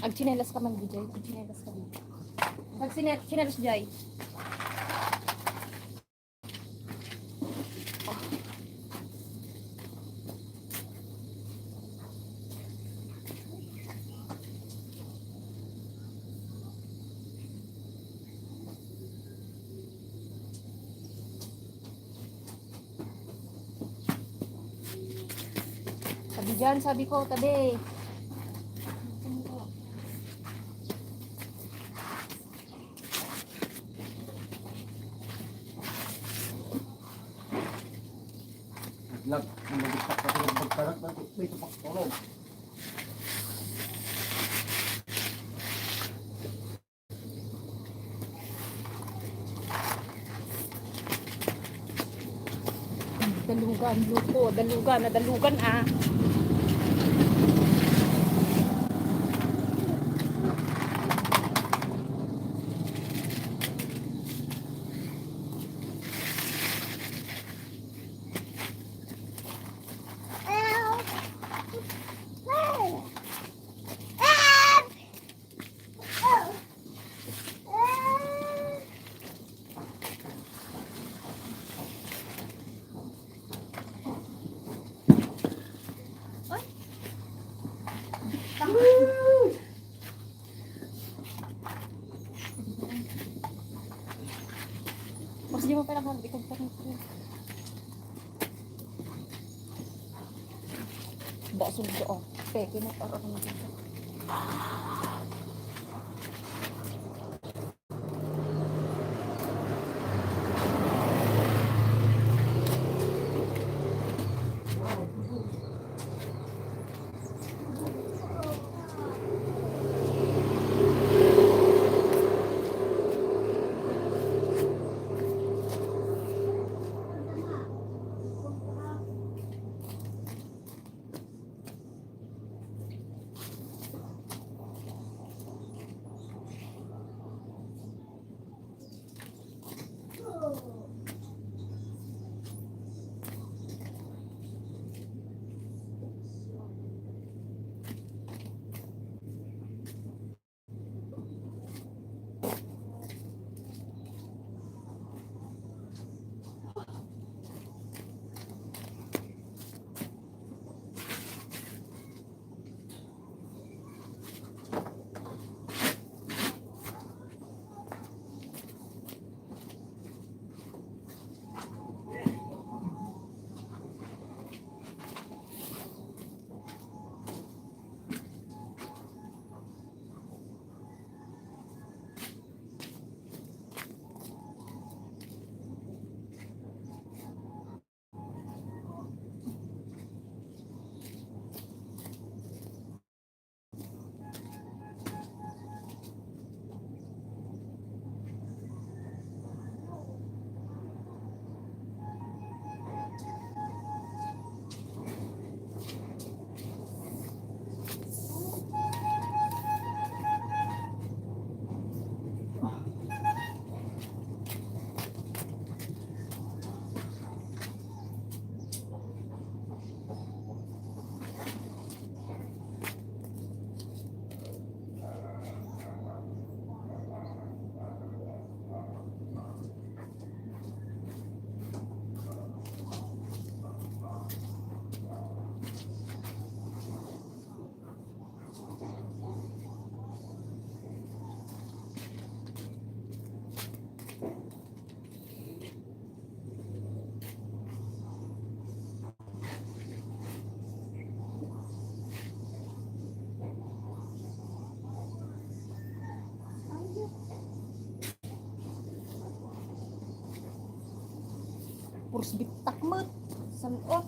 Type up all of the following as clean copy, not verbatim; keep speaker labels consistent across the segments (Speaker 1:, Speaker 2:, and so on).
Speaker 1: Ag chinelas ka man, Jay. Ag chinelas ka man. Pag chinelas, Jay. Sabi dyan, sabi ko, tabi.
Speaker 2: Naglag, nagagitap ka sa magkarat na ito pagtulog.
Speaker 1: Dalugan, luto, dalugan, nadalugan ah. Mas di mo pa naman ikog pa rin. Bakso doon. Peke mo para kung dito. Purs bitak mat. Sanot.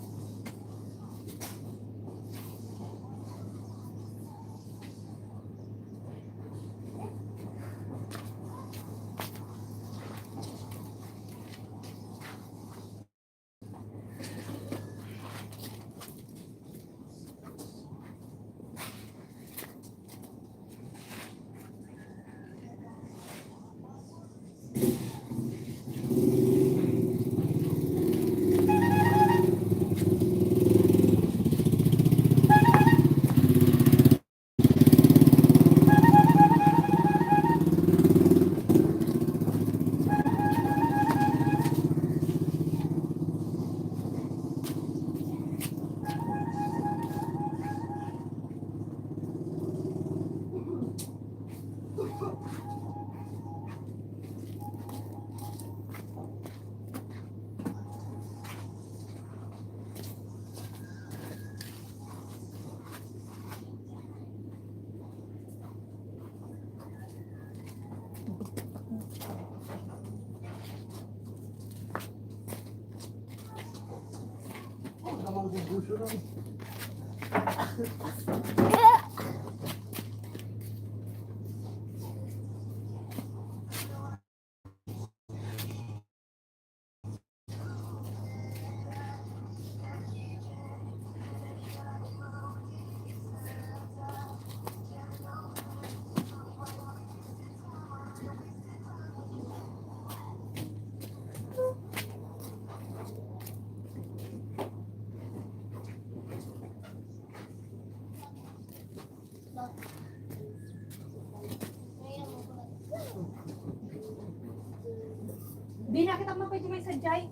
Speaker 1: Di nakita mo pwede may sadyay.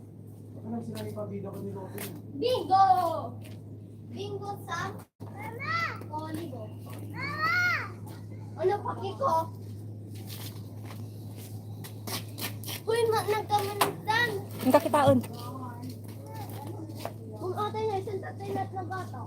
Speaker 2: Anong sinabi pa bida ko ni Lotte?
Speaker 1: Bingo! Bingo sa? Mama! Kolibo. Mama! Ano paki ko? Uy, nagkamanagdan.
Speaker 3: Ang kakitaon.
Speaker 1: Kung atay na, isang tatay lahat ng bata.